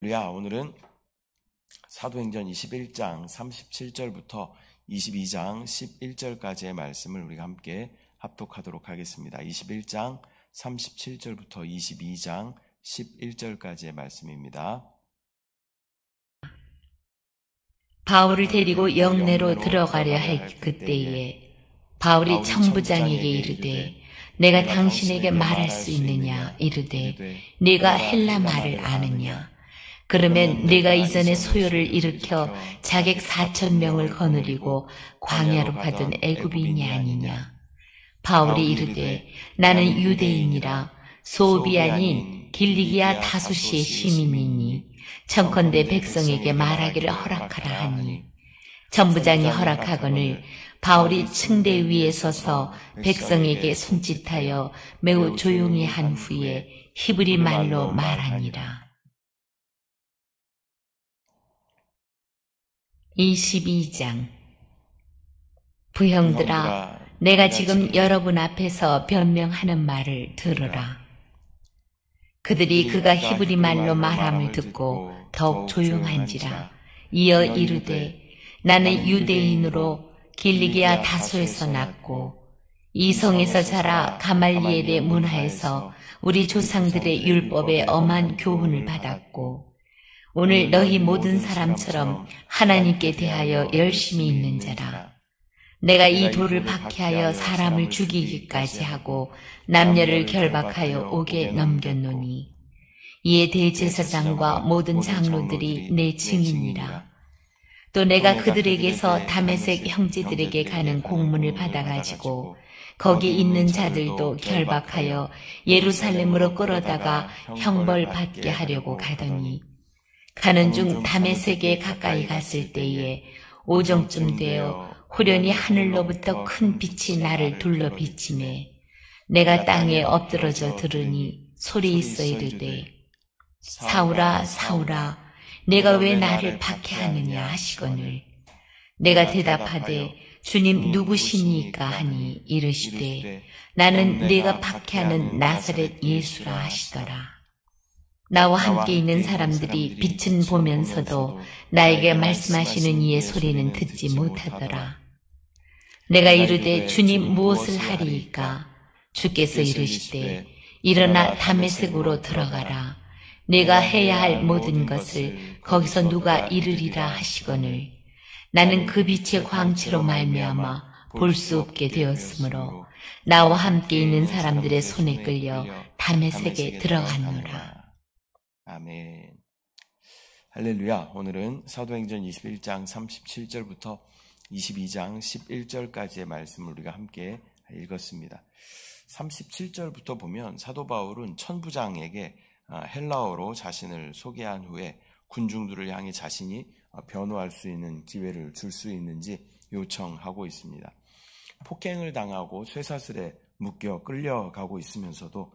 할렐루야. 오늘은 사도행전 21장 37절부터 22장 11절까지의 말씀을 우리가 함께 합독하도록 하겠습니다. 21장 37절부터 22장 11절까지의 말씀입니다. 바울을 데리고 영내로 들어가려 할 그때에 바울이 청부장에게 이르되 내가 당신에게 말할 수 있느냐 이르되 네가 헬라 말을 아느냐. 그러면 네가 이전에 소요를 일으켜 자객 4,000명을 거느리고 광야로 가던 애굽인이 아니냐. 바울이 이르되 나는 유대인이라 소읍이 아닌 길리기아 다소시의 시민이니 청컨대 백성에게 말하기를 허락하라 하니 청부장이 허락하거늘 바울이 층대 위에 서서 백성에게 손짓하여 매우 조용히 한 후에 히브리 말로 말하니라. 22장 부형들아, 내가 지금 여러분 앞에서 변명하는 말을 들으라. 그들이 그가 히브리 말로 말함을 듣고 더욱 조용한지라. 이어 이르되 나는 유대인으로 길리기아 다소에서 났고 이 성에서 자라 가말리엘의 문화에서 우리 조상들의 율법에 엄한 교훈을 받았고 오늘 너희 모든 사람처럼 하나님께 대하여 열심히 있는 자라. 내가 이 돌을 박해하여 사람을 죽이기까지 하고 남녀를 결박하여 옥에 넘겼노니 이에 대제사장과 모든 장로들이 내 증인이라. 또 내가 그들에게서 다메섹 형제들에게 가는 공문을 받아가지고 거기 있는 자들도 결박하여 예루살렘으로 끌어다가 형벌 받게 하려고 가더니 가는 중 다메섹에 가까이 갔을 때에 오정쯤 되어 후련히 하늘로부터 큰 빛이 나를 둘러 비치매 내가 땅에 엎드러져 들으니 소리 있어 이르되 사울아 사울아 내가 왜 나를 박해하느냐 하시거늘 내가 대답하되 주님 누구시니까 하니 이르시되 나는 네가 박해하는 나사렛 예수라 하시더라. 나와 함께 있는 사람들이 빛은 보면서도 나에게 말씀하시는 이의 소리는 듣지 못하더라. 내가 이르되 주님 무엇을 하리이까? 주께서 이르시되 일어나 다메섹으로 들어가라. 내가 해야 할 모든 것을 거기서 누가 이르리라 하시거늘 나는 그 빛의 광채로 말미암아 볼 수 없게 되었으므로 나와 함께 있는 사람들의 손에 끌려 다메섹에 들어갔노라. 아멘. 할렐루야. 오늘은 사도행전 21장 37절부터 22장 11절까지의 말씀을 우리가 함께 읽었습니다. 37절부터 보면 사도 바울은 천부장에게 헬라어로 자신을 소개한 후에 군중들을 향해 자신이 변호할 수 있는 기회를 줄 수 있는지 요청하고 있습니다. 폭행을 당하고 쇠사슬에 묶여 끌려가고 있으면서도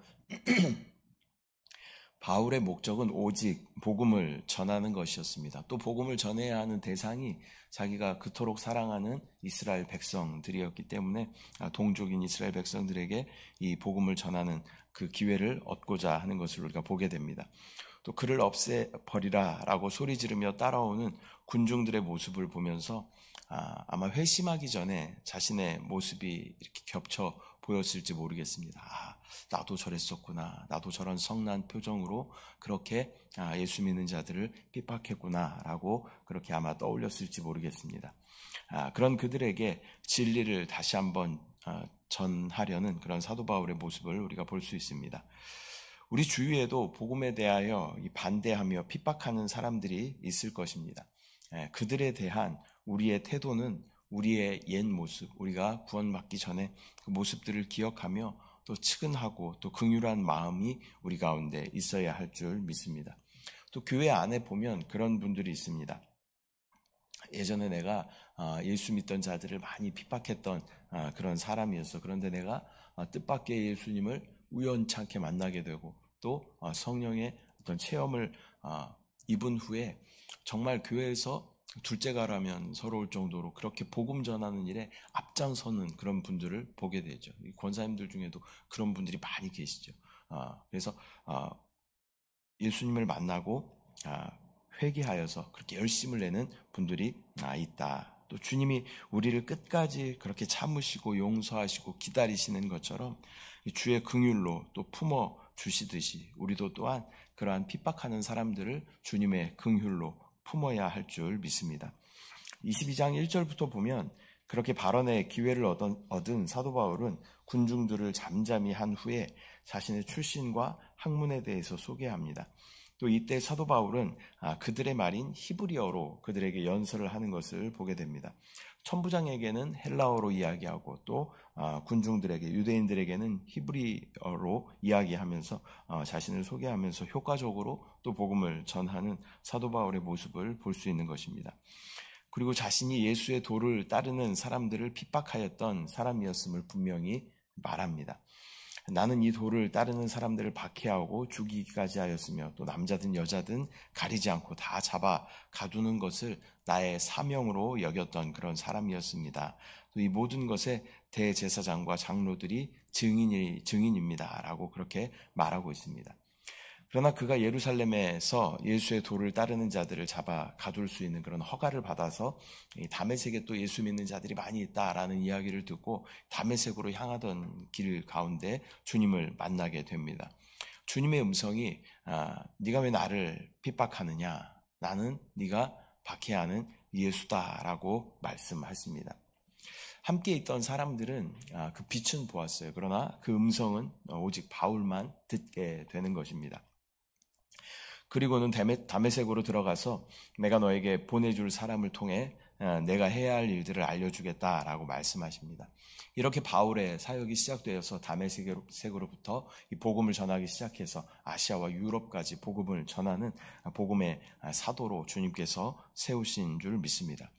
바울의 목적은 오직 복음을 전하는 것이었습니다. 또 복음을 전해야 하는 대상이 자기가 그토록 사랑하는 이스라엘 백성들이었기 때문에 동족인 이스라엘 백성들에게 이 복음을 전하는 그 기회를 얻고자 하는 것을 우리가 보게 됩니다. 또 그를 없애버리라 라고 소리 지르며 따라오는 군중들의 모습을 보면서 아마 회심하기 전에 자신의 모습이 이렇게 겹쳐 보였을지 모르겠습니다. 나도 저랬었구나. 나도 저런 성난 표정으로 그렇게 예수 믿는 자들을 핍박했구나 라고 그렇게 아마 떠올렸을지 모르겠습니다. 그런 그들에게 진리를 다시 한번 전하려는 그런 사도 바울의 모습을 우리가 볼 수 있습니다. 우리 주위에도 복음에 대하여 반대하며 핍박하는 사람들이 있을 것입니다. 그들에 대한 우리의 태도는 우리의 옛 모습, 우리가 구원받기 전에 그 모습들을 기억하며 또 측은하고 또 긍휼한 마음이 우리 가운데 있어야 할 줄 믿습니다. 또 교회 안에 보면 그런 분들이 있습니다. 예전에 내가 예수 믿던 자들을 많이 핍박했던 그런 사람이었어. 그런데 내가 뜻밖의 예수님을 우연찮게 만나게 되고 또 성령의 어떤 체험을 입은 후에 정말 교회에서 둘째가라면 서러울 정도로 그렇게 복음 전하는 일에 앞장서는 그런 분들을 보게 되죠. 권사님들 중에도 그런 분들이 많이 계시죠. 그래서 예수님을 만나고 회개하여서 그렇게 열심을 내는 분들이 있다. 또 주님이 우리를 끝까지 그렇게 참으시고 용서하시고 기다리시는 것처럼 주의 긍휼로 또 품어 주시듯이 우리도 또한 그러한 핍박하는 사람들을 주님의 긍휼로 품어야 할 줄 믿습니다. 22장 1절부터 보면 그렇게 발언의 기회를 얻은 사도 바울은 군중들을 잠잠히 한 후에 자신의 출신과 학문에 대해서 소개합니다. 또 이때 사도 바울은 그들의 말인 히브리어로 그들에게 연설을 하는 것을 보게 됩니다. 천부장에게는 헬라어로 이야기하고 또 군중들에게 유대인들에게는 히브리어로 이야기하면서 자신을 소개하면서 효과적으로 또 복음을 전하는 사도 바울의 모습을 볼 수 있는 것입니다. 그리고 자신이 예수의 도를 따르는 사람들을 핍박하였던 사람이었음을 분명히 말합니다. 나는 이 도를 따르는 사람들을 박해하고 죽이기까지 하였으며 또 남자든 여자든 가리지 않고 다 잡아 가두는 것을 나의 사명으로 여겼던 그런 사람이었습니다. 또 이 모든 것에 대제사장과 장로들이 증인입니다. 라고 그렇게 말하고 있습니다. 그러나 그가 예루살렘에서 예수의 도를 따르는 자들을 잡아 가둘 수 있는 그런 허가를 받아서 다메섹에 또 예수 믿는 자들이 많이 있다라는 이야기를 듣고 다메섹으로 향하던 길 가운데 주님을 만나게 됩니다. 주님의 음성이 네가 왜 나를 핍박하느냐? 나는 네가 박해하는 예수다라고 말씀하십니다. 함께 있던 사람들은 그 빛은 보았어요. 그러나 그 음성은 오직 바울만 듣게 되는 것입니다. 그리고는 다메섹으로 들어가서 내가 너에게 보내줄 사람을 통해 내가 해야 할 일들을 알려주겠다라고 말씀하십니다. 이렇게 바울의 사역이 시작되어서 다메섹으로부터 이 복음을 전하기 시작해서 아시아와 유럽까지 복음을 전하는 복음의 사도로 주님께서 세우신 줄 믿습니다.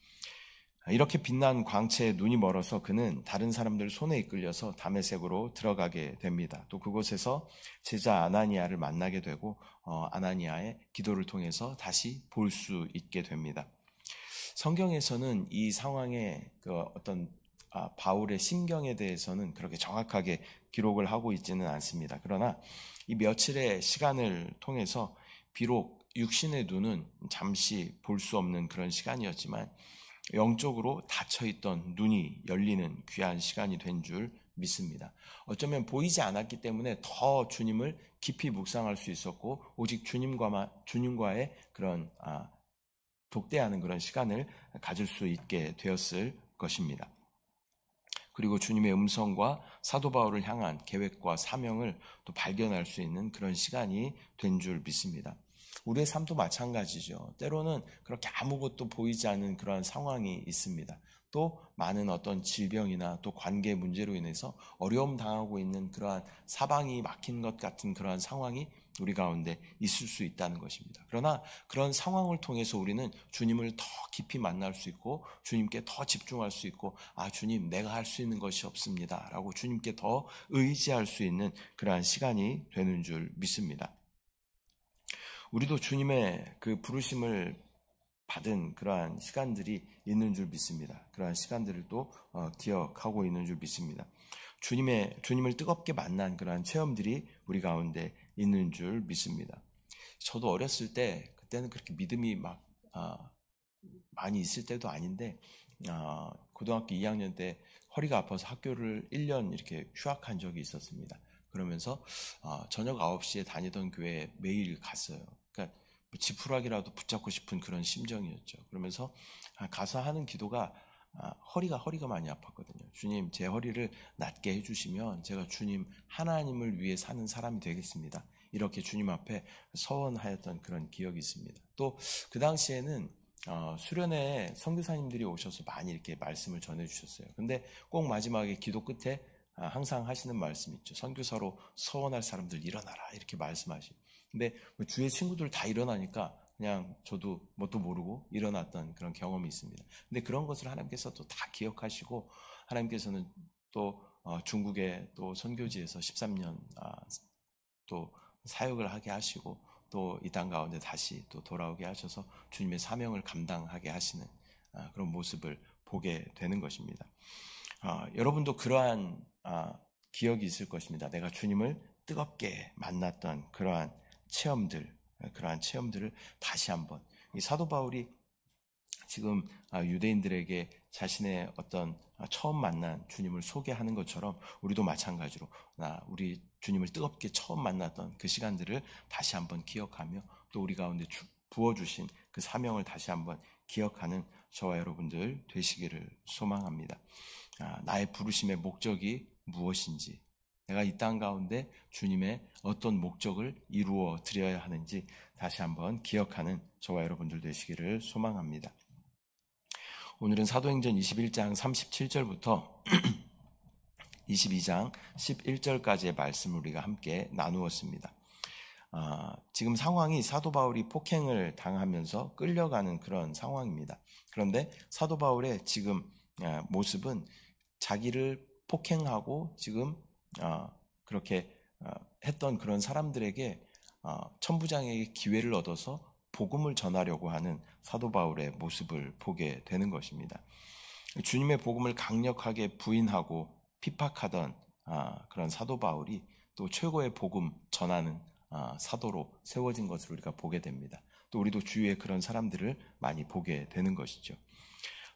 이렇게 빛난 광채에 눈이 멀어서 그는 다른 사람들 손에 이끌려서 다메섹으로 들어가게 됩니다. 또 그곳에서 제자 아나니아를 만나게 되고 아나니아의 기도를 통해서 다시 볼 수 있게 됩니다. 성경에서는 이 상황의 어떤 바울의 심경에 대해서는 그렇게 정확하게 기록을 하고 있지는 않습니다. 그러나 이 며칠의 시간을 통해서 비록 육신의 눈은 잠시 볼 수 없는 그런 시간이었지만 영적으로 닫혀있던 눈이 열리는 귀한 시간이 된 줄 믿습니다. 어쩌면 보이지 않았기 때문에 더 주님을 깊이 묵상할 수 있었고 오직 주님과의 그런 독대하는 그런 시간을 가질 수 있게 되었을 것입니다. 그리고 주님의 음성과 사도 바울을 향한 계획과 사명을 또 발견할 수 있는 그런 시간이 된 줄 믿습니다. 우리의 삶도 마찬가지죠. 때로는 그렇게 아무것도 보이지 않는 그러한 상황이 있습니다. 또 많은 어떤 질병이나 또 관계 문제로 인해서 어려움 당하고 있는 그러한 사방이 막힌 것 같은 그러한 상황이 우리 가운데 있을 수 있다는 것입니다. 그러나 그런 상황을 통해서 우리는 주님을 더 깊이 만날 수 있고 주님께 더 집중할 수 있고 주님 내가 할 수 있는 것이 없습니다 라고 주님께 더 의지할 수 있는 그러한 시간이 되는 줄 믿습니다. 우리도 주님의 그 부르심을 받은 그러한 시간들이 있는 줄 믿습니다. 그러한 시간들을 또 기억하고 있는 줄 믿습니다. 주님을 뜨겁게 만난 그러한 체험들이 우리 가운데 있는 줄 믿습니다. 저도 어렸을 때 그때는 그렇게 믿음이 많이 있을 때도 아닌데 고등학교 2학년 때 허리가 아파서 학교를 1년 이렇게 휴학한 적이 있었습니다. 그러면서 저녁 9시에 다니던 교회에 매일 갔어요. 그러니까 지푸라기라도 붙잡고 싶은 그런 심정이었죠. 그러면서 가서 하는 기도가 허리가 많이 아팠거든요. 주님, 제 허리를 낫게 해주시면 제가 주님 하나님을 위해 사는 사람이 되겠습니다. 이렇게 주님 앞에 서원하였던 그런 기억이 있습니다. 또 그 당시에는 수련회에 선교사님들이 오셔서 많이 이렇게 말씀을 전해주셨어요. 근데 꼭 마지막에 기도 끝에 항상 하시는 말씀이 있죠. 선교사로 서원할 사람들 일어나라 이렇게 말씀하시고. 근데 주위의 친구들 다 일어나니까 그냥 저도 뭣도 모르고 일어났던 그런 경험이 있습니다. 근데 그런 것을 하나님께서 또 다 기억하시고 하나님께서는 또 중국의 또 선교지에서 13년 또 사역을 하게 하시고 또 이 땅 가운데 다시 또 돌아오게 하셔서 주님의 사명을 감당하게 하시는 그런 모습을 보게 되는 것입니다. 여러분도 그러한 기억이 있을 것입니다. 내가 주님을 뜨겁게 만났던 그러한 체험들, 그러한 체험들을 다시 한번 이 사도 바울이 지금 유대인들에게 자신의 어떤 처음 만난 주님을 소개하는 것처럼 우리도 마찬가지로 우리 주님을 뜨겁게 처음 만났던 그 시간들을 다시 한번 기억하며 또 우리 가운데 부어주신 그 사명을 다시 한번 기억하는 저와 여러분들 되시기를 소망합니다. 나의 부르심의 목적이 무엇인지, 내가 이 땅 가운데 주님의 어떤 목적을 이루어 드려야 하는지 다시 한번 기억하는 저와 여러분들 되시기를 소망합니다. 오늘은 사도행전 21장 37절부터 22장 11절까지의 말씀을 우리가 함께 나누었습니다. 지금 상황이 사도 바울이 폭행을 당하면서 끌려가는 그런 상황입니다. 그런데 사도 바울의 지금 모습은 자기를 폭행하고 지금 그렇게 했던 그런 사람들에게 천부장에게 기회를 얻어서 복음을 전하려고 하는 사도 바울의 모습을 보게 되는 것입니다. 주님의 복음을 강력하게 부인하고 핍박하던 그런 사도 바울이 또 최고의 복음 전하는 사도로 세워진 것을 우리가 보게 됩니다. 또 우리도 주위에 그런 사람들을 많이 보게 되는 것이죠.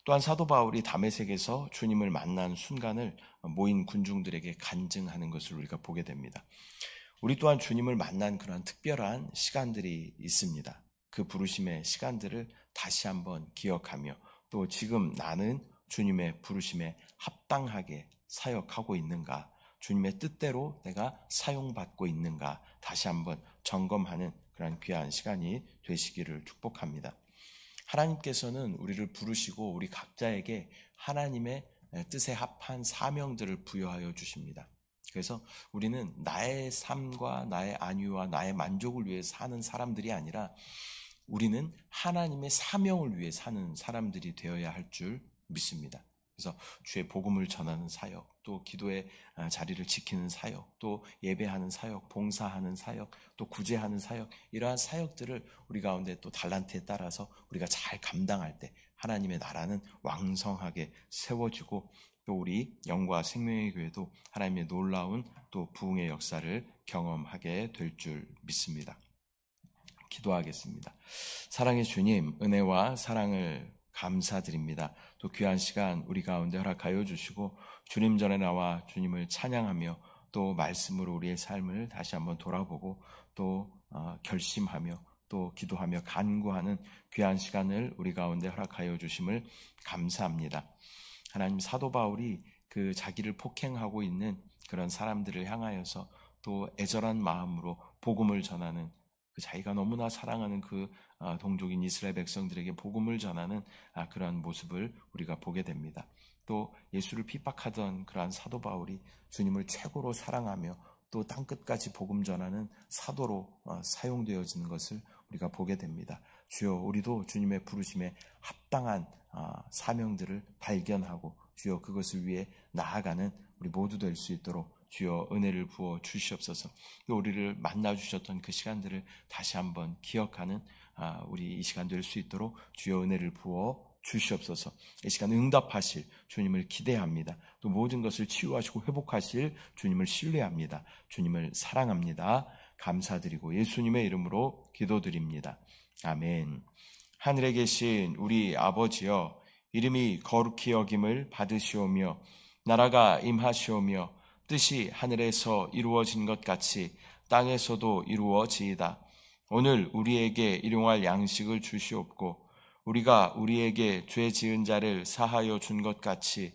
또한 사도 바울이 다메섹에서 주님을 만난 순간을 모인 군중들에게 간증하는 것을 우리가 보게 됩니다. 우리 또한 주님을 만난 그런 특별한 시간들이 있습니다. 그 부르심의 시간들을 다시 한번 기억하며 또 지금 나는 주님의 부르심에 합당하게 사역하고 있는가, 주님의 뜻대로 내가 사용받고 있는가 다시 한번 점검하는 그런 귀한 시간이 되시기를 축복합니다. 하나님께서는 우리를 부르시고 우리 각자에게 하나님의 뜻에 합한 사명들을 부여하여 주십니다. 그래서 우리는 나의 삶과 나의 안위와 나의 만족을 위해 사는 사람들이 아니라 우리는 하나님의 사명을 위해 사는 사람들이 되어야 할 줄 믿습니다. 그래서 주의 복음을 전하는 사역, 또 기도의 자리를 지키는 사역, 또 예배하는 사역, 봉사하는 사역, 또 구제하는 사역, 이러한 사역들을 우리 가운데 또 달란트에 따라서 우리가 잘 감당할 때 하나님의 나라는 왕성하게 세워지고 또 우리 영과 생명의 교회도 하나님의 놀라운 또 부흥의 역사를 경험하게 될 줄 믿습니다. 기도하겠습니다. 사랑의 주님, 은혜와 사랑을 감사드립니다. 또 귀한 시간 우리 가운데 허락하여 주시고 주님 전에 나와 주님을 찬양하며 또 말씀으로 우리의 삶을 다시 한번 돌아보고 또 결심하며 또 기도하며 간구하는 귀한 시간을 우리 가운데 허락하여 주심을 감사합니다. 하나님, 사도 바울이 그 자기를 폭행하고 있는 그런 사람들을 향하여서 또 애절한 마음으로 복음을 전하는 그 자기가 너무나 사랑하는 그 동족인 이스라엘 백성들에게 복음을 전하는 그러한 모습을 우리가 보게 됩니다. 또 예수를 핍박하던 그러한 사도 바울이 주님을 최고로 사랑하며 또 땅끝까지 복음 전하는 사도로 사용되어지는 것을 우리가 보게 됩니다. 주여, 우리도 주님의 부르심에 합당한 사명들을 발견하고 주여 그것을 위해 나아가는 우리 모두 될 수 있도록 주여 은혜를 부어 주시옵소서. 또 우리를 만나 주셨던 그 시간들을 다시 한번 기억하는 우리 이 시간 될 수 있도록 주여 은혜를 부어 주시옵소서. 이 시간 응답하실 주님을 기대합니다. 또 모든 것을 치유하시고 회복하실 주님을 신뢰합니다. 주님을 사랑합니다. 감사드리고 예수님의 이름으로 기도드립니다. 아멘. 하늘에 계신 우리 아버지여, 이름이 거룩히 여김을 받으시오며 나라가 임하시오며 뜻이 하늘에서 이루어진 것 같이 땅에서도 이루어지이다. 오늘 우리에게 일용할 양식을 주시옵고 우리가 우리에게 죄 지은 자를 사하여 준 것 같이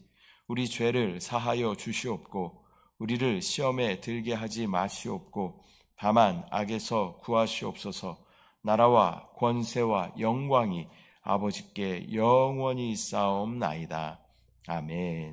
우리 죄를 사하여 주시옵고 우리를 시험에 들게 하지 마시옵고 다만 악에서 구하시옵소서. 나라와 권세와 영광이 아버지께 영원히 있사옵나이다. 아멘.